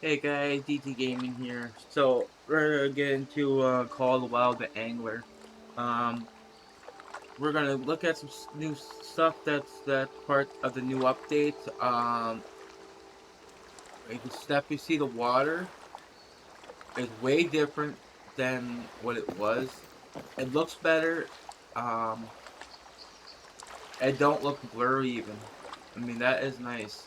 Hey guys, DT Gaming here. So we're gonna get into COTW The Angler. Um, we're gonna look at some new stuff that's part of the new update. You can definitely see the water is way different than what it was. It looks better. Um, it don't look blurry even. I mean that is nice.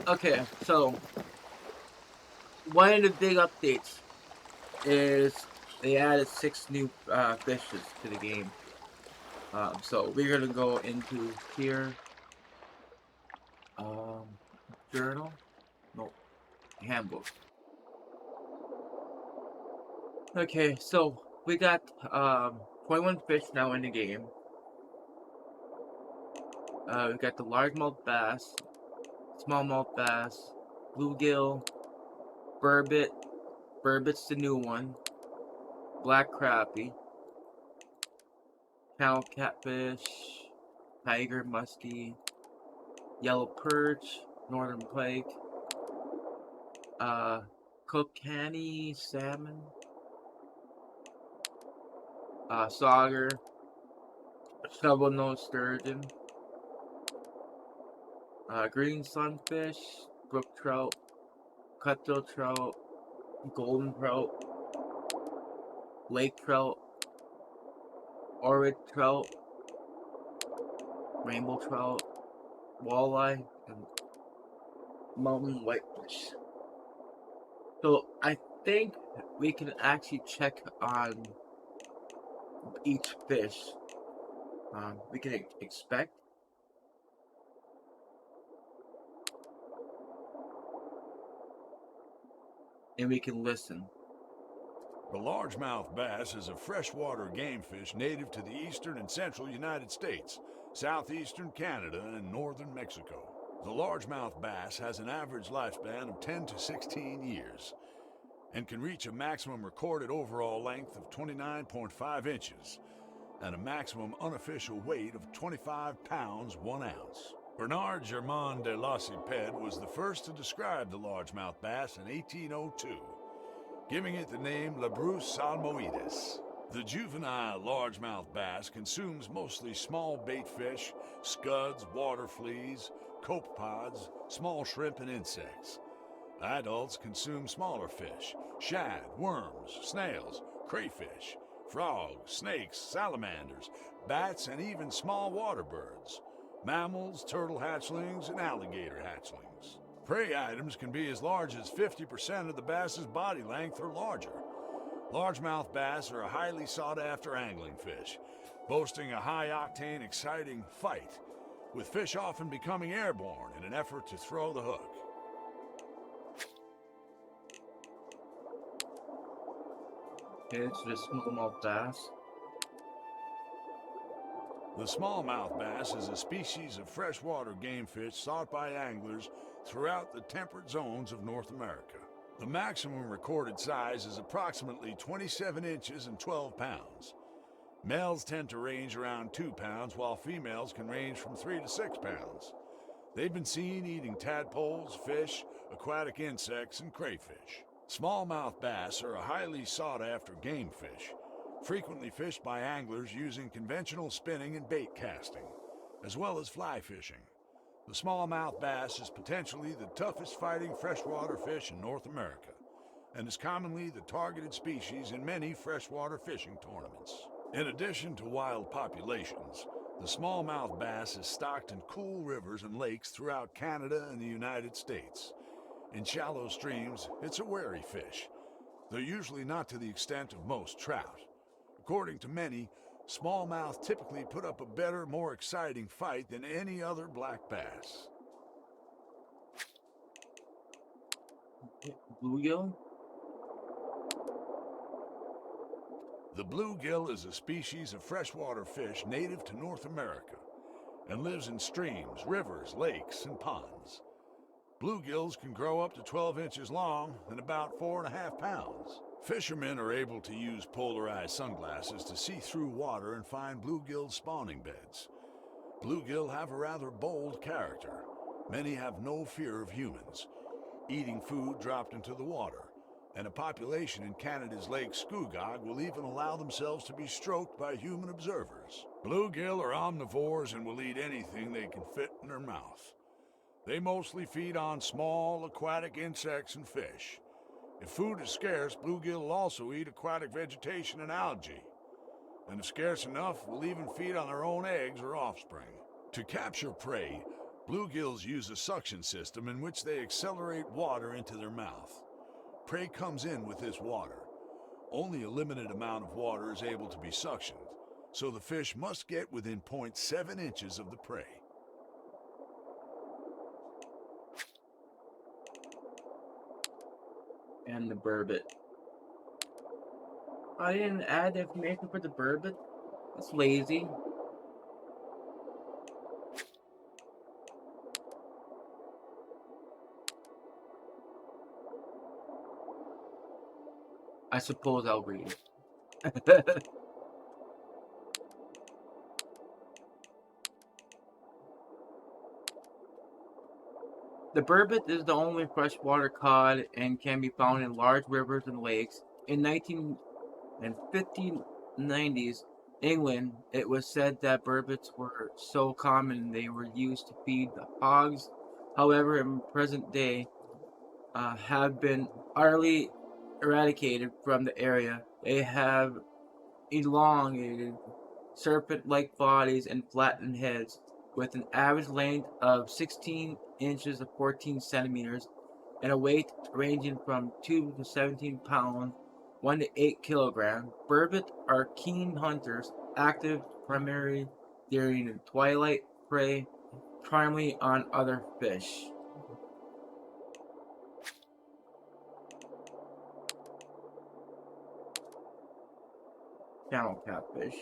Okay, so one of the big updates is they added six new fishes to the game. So we're gonna go into here, um, journal, no, handbook. Okay, so we got 21 fish now in the game. We got the largemouth bass, smallmouth bass, bluegill, burbot. Burbot's the new one. Black crappie, channel catfish, tiger muskie, yellow perch, northern pike, uh, kokanee salmon, sauger, shovel-nosed sturgeon, green sunfish, brook trout, cutthroat trout, golden trout, lake trout, oryx trout, rainbow trout, walleye, and mountain whitefish. So I think we can actually check on each fish we can expect, and we can listen. The largemouth bass is a freshwater game fish native to the eastern and central United States, southeastern Canada, and northern Mexico. The largemouth bass has an average lifespan of 10 to 16 years and can reach a maximum recorded overall length of 29.5 inches and a maximum unofficial weight of 25 pounds 1 ounce. Bernard Germain de Lacépède was the first to describe the largemouth bass in 1802, giving it the name Labrus salmoides. The juvenile largemouth bass consumes mostly small bait fish, scuds, water fleas, copepods, small shrimp, and insects. Adults consume smaller fish, shad, worms, snails, crayfish, frogs, snakes, salamanders, bats, and even small water birds, mammals, turtle hatchlings, and alligator hatchlings. Prey items can be as large as 50% of the bass's body length or larger. Largemouth bass are a highly sought after angling fish, boasting a high octane, exciting fight, with fish often becoming airborne in an effort to throw the hook. Okay, it's just smallmouth bass. The smallmouth bass is a species of freshwater game fish sought by anglers throughout the temperate zones of North America. The maximum recorded size is approximately 27 inches and 12 pounds. Males tend to range around 2 pounds, while females can range from 3 to 6 pounds. They've been seen eating tadpoles, fish, aquatic insects, and crayfish. Smallmouth bass are a highly sought after game fish, frequently fished by anglers using conventional spinning and bait casting, as well as fly fishing. The smallmouth bass is potentially the toughest fighting freshwater fish in North America and is commonly the targeted species in many freshwater fishing tournaments. In addition to wild populations, the smallmouth bass is stocked in cool rivers and lakes throughout Canada and the United States. In shallow streams, it's a wary fish, though usually not to the extent of most trout. According to many, smallmouth typically put up a better, more exciting fight than any other black bass. Bluegill. The bluegill is a species of freshwater fish native to North America and lives in streams, rivers, lakes, and ponds. Bluegills can grow up to 12 inches long and about 4.5 pounds. Fishermen are able to use polarized sunglasses to see through water and find bluegill spawning beds. Bluegill have a rather bold character. Many have no fear of humans, eating food dropped into the water, and a population in Canada's Lake Scugog will even allow themselves to be stroked by human observers. Bluegill are omnivores and will eat anything they can fit in their mouth. They mostly feed on small aquatic insects and fish. If food is scarce, bluegill will also eat aquatic vegetation and algae. And if scarce enough, will even feed on their own eggs or offspring. To capture prey, bluegills use a suction system in which they accelerate water into their mouth. Prey comes in with this water. Only a limited amount of water is able to be suctioned, so the fish must get within 0.7 inches of the prey. And the burbot. I didn't add the information for the burbot. It's lazy. I suppose I'll read it. The burbot is the only freshwater cod and can be found in large rivers and lakes. In 1590s England, it was said that burbots were so common they were used to feed the hogs. However, in present day, have been utterly eradicated from the area. They have elongated, serpent-like bodies and flattened heads, with an average length of 16 inches to 14 centimeters and a weight ranging from 2 to 17 pounds, 1 to 8 kilograms. Burbot are keen hunters, active primarily during twilight, prey primarily on other fish. Channel catfish.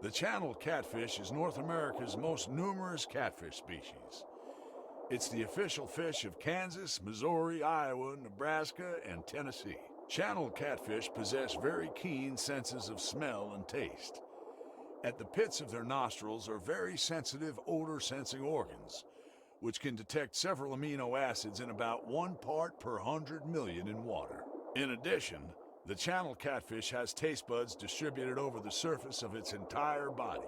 The channel catfish is North America's most numerous catfish species. It's the official fish of Kansas, Missouri, Iowa, Nebraska, and Tennessee. Channel catfish possess very keen senses of smell and taste. At the pits of their nostrils are very sensitive odor-sensing organs, which can detect several amino acids in about 1 part per 100 million in water. In addition, the channel catfish has taste buds distributed over the surface of its entire body.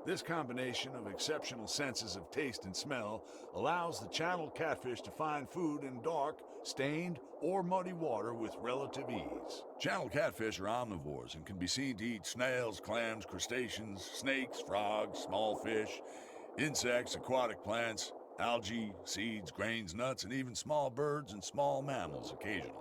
This combination of exceptional senses of taste and smell allows the channel catfish to find food in dark, stained, or muddy water with relative ease. Channel catfish are omnivores and can be seen to eat snails, clams, crustaceans, snakes, frogs, small fish, insects, aquatic plants, algae, seeds, grains, nuts, and even small birds and small mammals occasionally.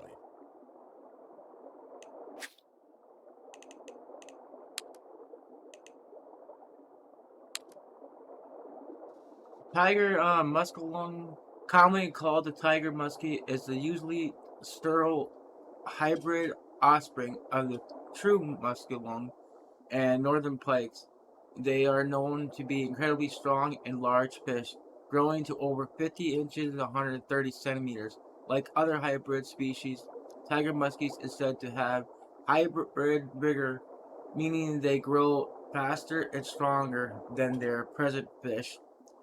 Tiger muskellunge, commonly called the tiger muskie, is the usually sterile hybrid offspring of the true muskellunge and northern pikes. They are known to be incredibly strong and large fish, growing to over 50 inches and 130 centimeters. Like other hybrid species, tiger muskies is said to have hybrid vigor, meaning they grow faster and stronger than their present fish.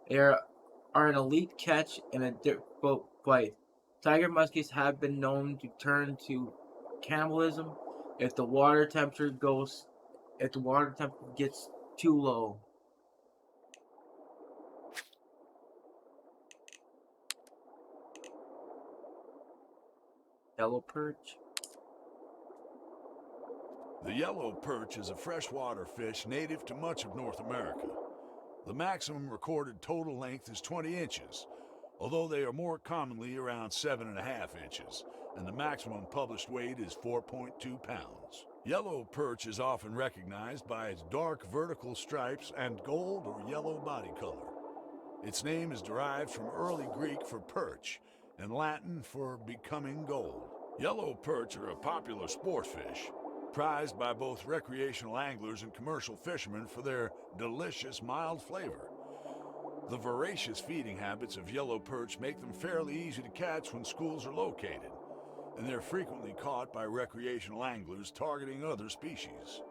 They are an elite catch and a difficult fight. Tiger muskies have been known to turn to cannibalism if the water temperature goes if the water temperature gets too low. Yellow perch. The yellow perch is a freshwater fish native to much of North America. The maximum recorded total length is 20 inches, although they are more commonly around 7.5 inches, and the maximum published weight is 4.2 pounds. Yellow perch is often recognized by its dark vertical stripes and gold or yellow body color. Its name is derived from early Greek for perch and Latin for becoming gold. Yellow perch are a popular sport fish, prized by both recreational anglers and commercial fishermen for their delicious mild flavor. The voracious feeding habits of yellow perch make them fairly easy to catch when schools are located. and they're frequently caught by recreational anglers targeting other species.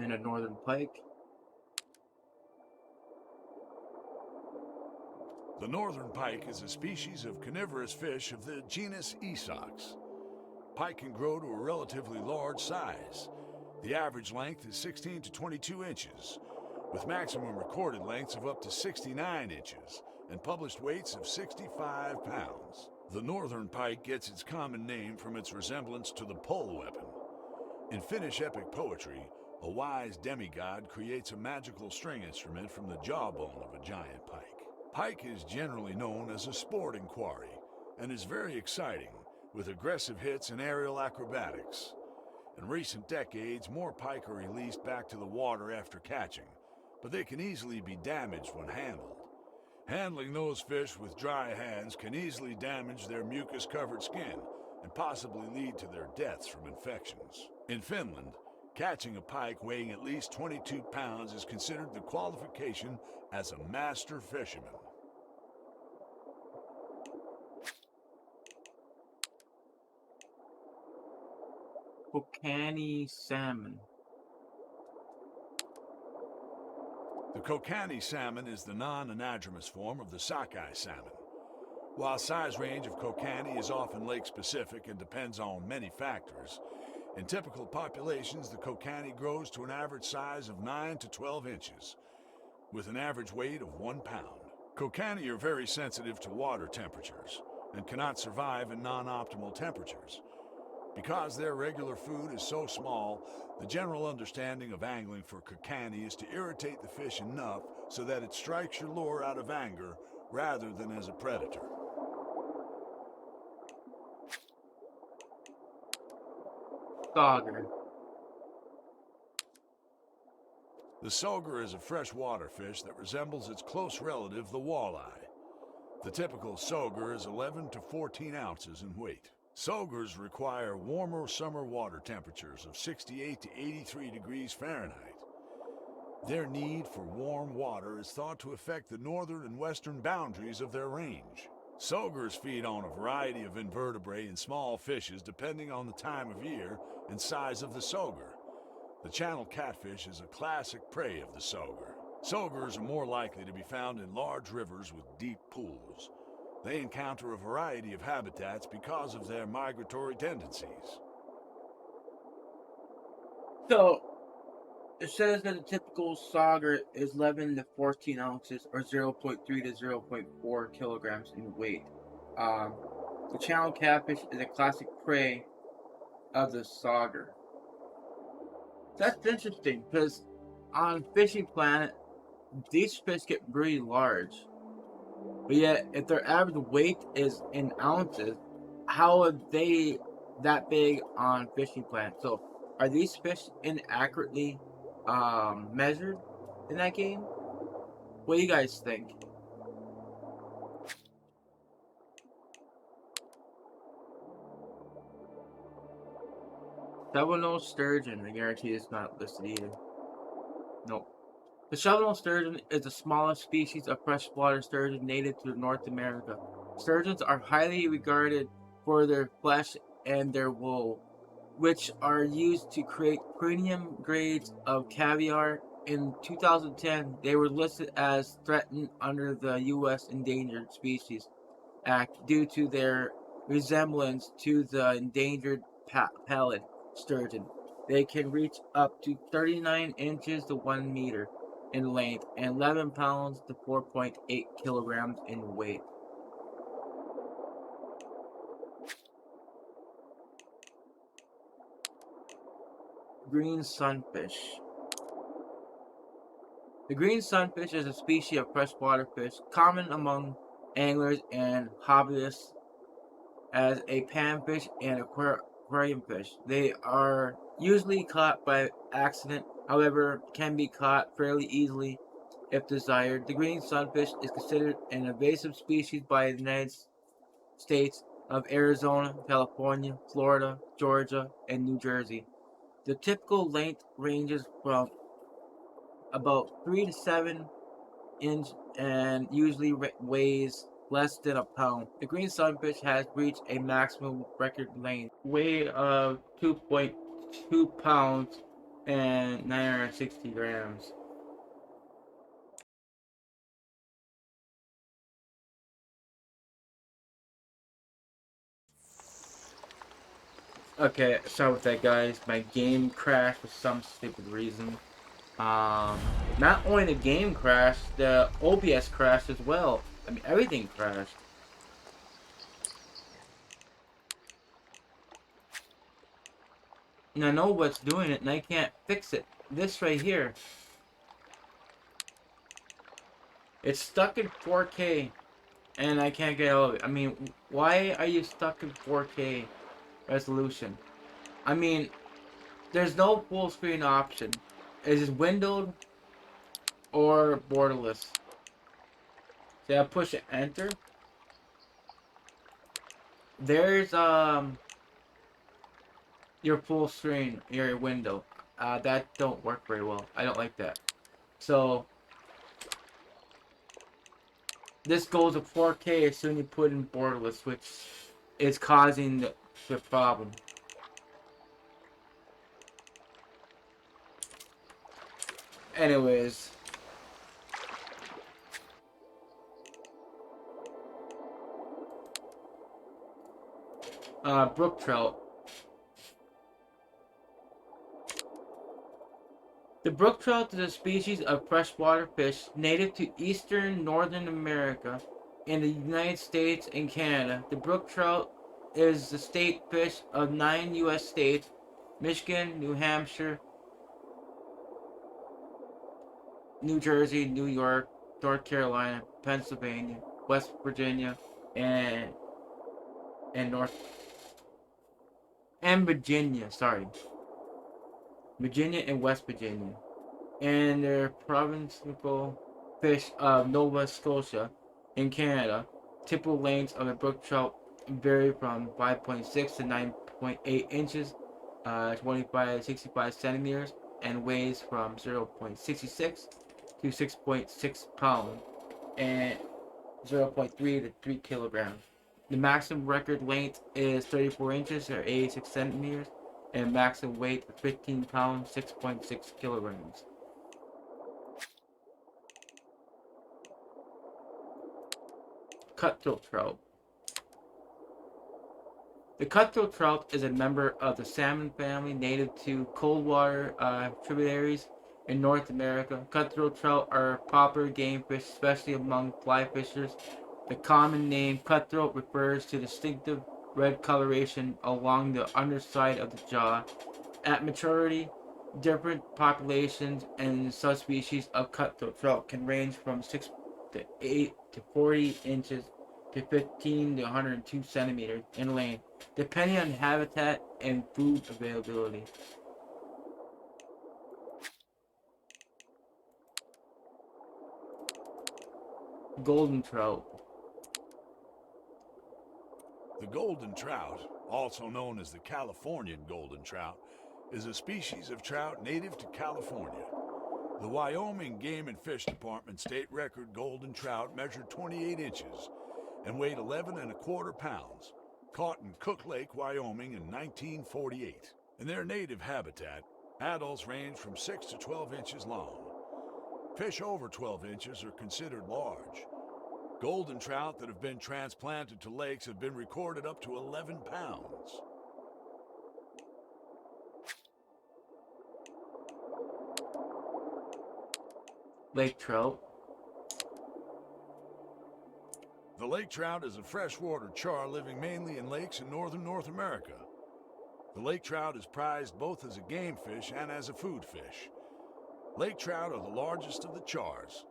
And a northern pike. The northern pike is a species of carnivorous fish of the genus Esox. Pike can grow to a relatively large size. The average length is 16 to 22 inches, with maximum recorded lengths of up to 69 inches and published weights of 65 pounds. The northern pike gets its common name from its resemblance to the pole weapon. In Finnish epic poetry, a wise demigod creates a magical string instrument from the jawbone of a giant pike. Pike is generally known as a sporting quarry and is very exciting, with aggressive hits and aerial acrobatics. In recent decades, more pike are released back to the water after catching, but they can easily be damaged when handled. Handling those fish with dry hands can easily damage their mucus-covered skin and possibly lead to their deaths from infections. In Finland, catching a pike weighing at least 22 pounds is considered the qualification as a master fisherman. Kokanee salmon. The Kokanee salmon is the non-anadromous form of the sockeye salmon. While size range of kokanee is often lake-specific and depends on many factors, in typical populations the kokanee grows to an average size of 9 to 12 inches, with an average weight of 1 pound. Kokanee are very sensitive to water temperatures and cannot survive in non-optimal temperatures. Because their regular food is so small, the general understanding of angling for kokanee is to irritate the fish enough so that it strikes your lure out of anger rather than as a predator. Sauger. The sauger is a freshwater fish that resembles its close relative, the walleye. The typical sauger is 11 to 14 ounces in weight. Saugers require warmer summer water temperatures of 68 to 83 degrees Fahrenheit. Their need for warm water is thought to affect the northern and western boundaries of their range. Saugers feed on a variety of invertebrate and small fishes depending on the time of year and size of the sauger. The channel catfish is a classic prey of the sauger. Saugers are more likely to be found in large rivers with deep pools. They encounter a variety of habitats because of their migratory tendencies. So, it says that a typical sauger is 11 to 14 ounces or 0.3 to 0.4 kilograms in weight. The channel catfish is a classic prey of the sauger. That's interesting because on Fishing Planet, these fish get really large. But yet, if their average weight is in ounces, how are they that big on Fishing Planet? So, are these fish inaccurately measured in that game? What do you guys think? Shovel-nosed sturgeon. I guarantee it's not listed either. Nope. The shovel-nosed sturgeon is the smallest species of freshwater sturgeon native to North America. Sturgeons are highly regarded for their flesh and their wool, which are used to create premium grades of caviar. In 2010, they were listed as threatened under the U.S. Endangered Species Act due to their resemblance to the endangered pallid sturgeon. They can reach up to 39 inches to 1 meter in length and 11 pounds to 4.8 kilograms in weight. Green sunfish. The green sunfish is a species of freshwater fish common among anglers and hobbyists as a panfish and aquarium fish. They are usually caught by accident, however, can be caught fairly easily if desired. The green sunfish is considered an invasive species by the United States of Arizona, California, Florida, Georgia, and New Jersey. The typical length ranges from about 3 to 7 inch and usually weighs less than a pound. The green sunfish has reached a maximum record length weight of 2.2 pounds and 960 grams. Okay, sorry with that, guys. My game crashed for some stupid reason. Not only the game crashed, the OBS crashed as well. I mean, everything crashed. And I know what's doing it, and I can't fix it. This right here. It's stuck in 4K, and I can't get out of it. I mean, why are you stuck in 4K resolution? I mean, there's no full screen option. Is it windowed or borderless? So I push enter. There's your full screen, your window. That don't work very well. I don't like that. So this goes to 4K as soon as you put in borderless, which is causing the problem. Anyways, brook trout. The brook trout is a species of freshwater fish native to eastern Northern America in the United States and Canada. The brook trout is the state fish of 9 U.S. states: Michigan, New Hampshire, New Jersey, New York, North Carolina, Pennsylvania, West Virginia, and North and Virginia. Sorry, Virginia and West Virginia, and their provincial fish of Nova Scotia in Canada. Typical lengths of the brook trout vary from 5.6 to 9.8 inches, 25 to 65 centimeters, and weighs from 0.66 to 6.6 pounds, and 0.3 to 3 kilograms. The maximum record length is 34 inches or 86 centimeters, and maximum weight of 15 pounds, 6.6 kilograms. Cutthroat trout. The cutthroat trout is a member of the salmon family native to cold water tributaries in North America. Cutthroat trout are popular game fish, especially among fly fishers. The common name cutthroat refers to distinctive red coloration along the underside of the jaw. At maturity, different populations and subspecies of cutthroat trout can range from 6 to 8 to 40 inches to 15 to 102 centimeters in length, depending on habitat and food availability. Golden trout. The golden trout, also known as the Californian golden trout, is a species of trout native to California. The Wyoming Game and Fish Department state record golden trout measured 28 inches and weighed 11 and a quarter pounds, caught in Cook Lake, Wyoming in 1948. In their native habitat, adults range from 6 to 12 inches long. Fish over 12 inches are considered large. Golden trout that have been transplanted to lakes have been recorded up to 11 pounds. Lake trout. The lake trout is a freshwater char living mainly in lakes in northern North America. The lake trout is prized both as a game fish and as a food fish. Lake trout are the largest of the chars.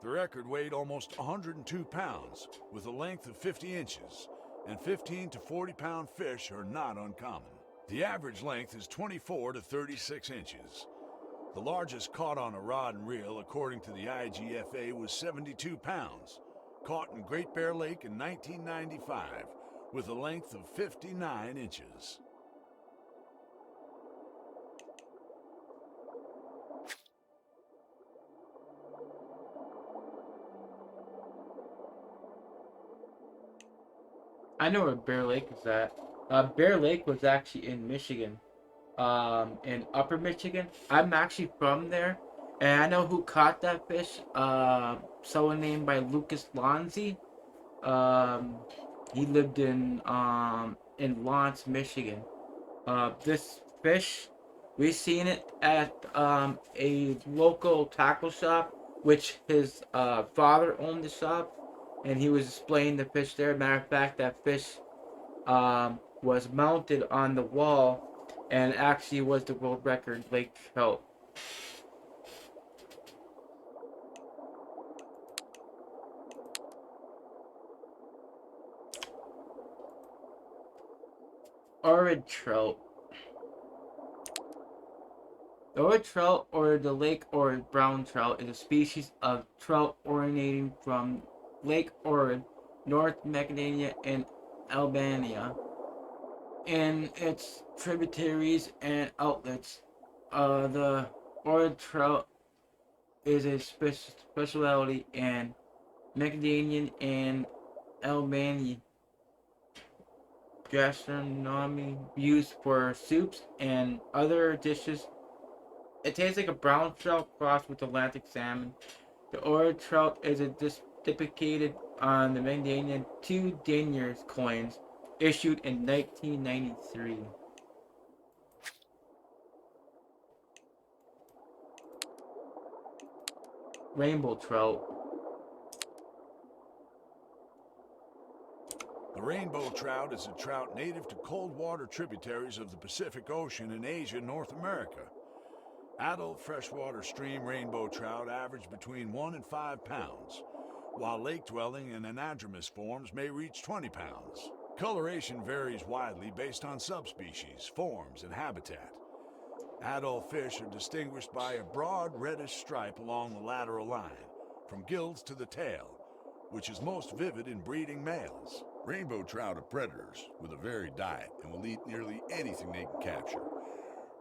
The record weighed almost 102 pounds, with a length of 50 inches, and 15 to 40 pound fish are not uncommon. The average length is 24 to 36 inches. The largest caught on a rod and reel, according to the IGFA, was 72 pounds, caught in Great Bear Lake in 1995, with a length of 59 inches. know where Bear Lake is at. Bear Lake was actually in Michigan, in Upper Michigan. I'm actually from there, and I know who caught that fish. Someone named by Lucas Lonzi. Um, he lived in Lawrence, Michigan. This fish, we seen it at a local tackle shop, which his father owned the shop, and he was displaying the fish there. Matter of fact, that fish was mounted on the wall, and actually was the world record lake trout. Orid trout. The orid trout, or the lake orid brown trout, is a species of trout originating from Lake Orid, North Macedonia, and Albania, and its tributaries and outlets. The orid trout is a specialty in Macedonian and Albanian gastronomy, used for soups and other dishes. It tastes like a brown trout crossed with Atlantic salmon. The orange trout is depicted on the Macedonian 2 deniers coins issued in 1993. Rainbow trout. The rainbow trout is a trout native to cold water tributaries of the Pacific Ocean in Asia and North America. Adult freshwater stream rainbow trout average between 1 and 5 pounds, while lake-dwelling and anadromous forms may reach 20 pounds. Coloration varies widely based on subspecies, forms, and habitat. Adult fish are distinguished by a broad reddish stripe along the lateral line, from gills to the tail, which is most vivid in breeding males. Rainbow trout are predators with a varied diet and will eat nearly anything they can capture.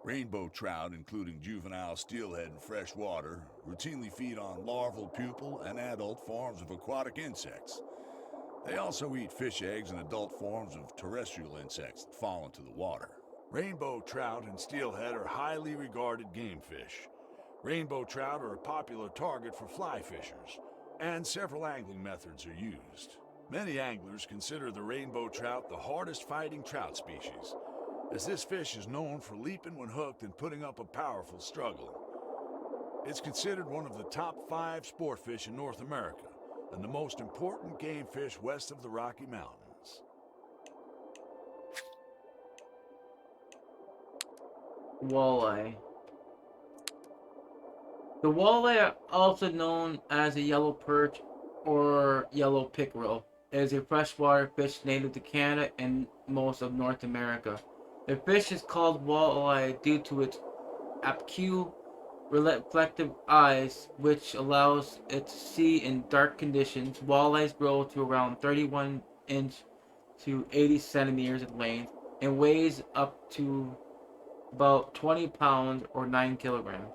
Rainbow trout, including juvenile steelhead and freshwater, routinely feed on larval, pupal, and adult forms of aquatic insects. They also eat fish eggs and adult forms of terrestrial insects that fall into the water. Rainbow trout and steelhead are highly regarded game fish. Rainbow trout are a popular target for fly fishers, and several angling methods are used. Many anglers consider the rainbow trout the hardest fighting trout species, as this fish is known for leaping when hooked and putting up a powerful struggle. It's considered one of the top 5 sport fish in North America and the most important game fish west of the Rocky Mountains. Walleye. The walleye, also known as a yellow perch or yellow pickerel, is a freshwater fish native to Canada and most of North America. The fish is called walleye due to its acute reflective eyes, which allows it to see in dark conditions. Walleyes grow to around 31 inch to 80 centimeters in length and weighs up to about 20 pounds or 9 kilograms.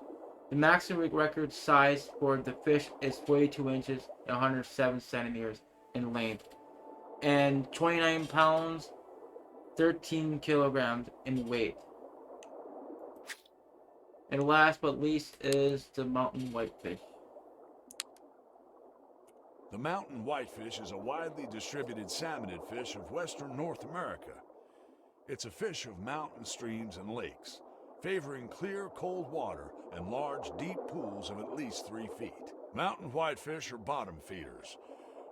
The maximum record size for the fish is 42 inches and 107 centimeters in length and 29 pounds, 13 kilograms in weight. And last but least is the mountain whitefish. The mountain whitefish is a widely distributed salmonid fish of western North America. It's a fish of mountain streams and lakes, favoring clear, cold water and large, deep pools of at least 3 feet. Mountain whitefish are bottom feeders,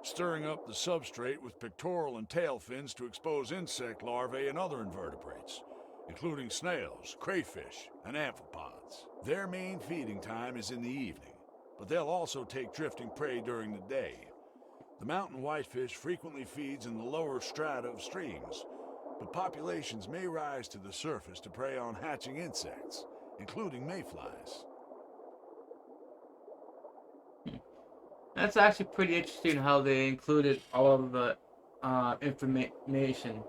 stirring up the substrate with pectoral and tail fins to expose insect larvae and other invertebrates, including snails, crayfish, and amphipods. Their main feeding time is in the evening, but they'll also take drifting prey during the day. The mountain whitefish frequently feeds in the lower strata of streams, but populations may rise to the surface to prey on hatching insects, including mayflies. That's actually pretty interesting how they included all of the information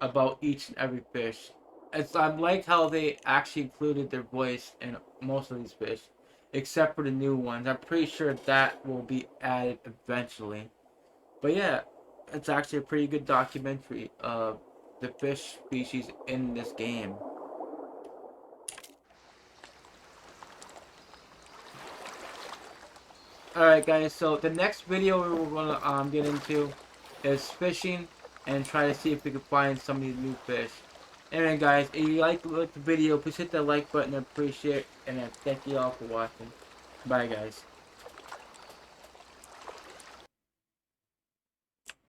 about each and every fish. I like how they actually included their voice in most of these fish, except for the new ones. I'm pretty sure that will be added eventually. But yeah, It's actually a pretty good documentary of the fish species in this game. Alright guys, so the next video we're gonna get into is fishing and try to see if we can find some of these new fish. Anyway guys, if you like the video, please hit the like button, I appreciate it, and thank you all for watching. Bye guys.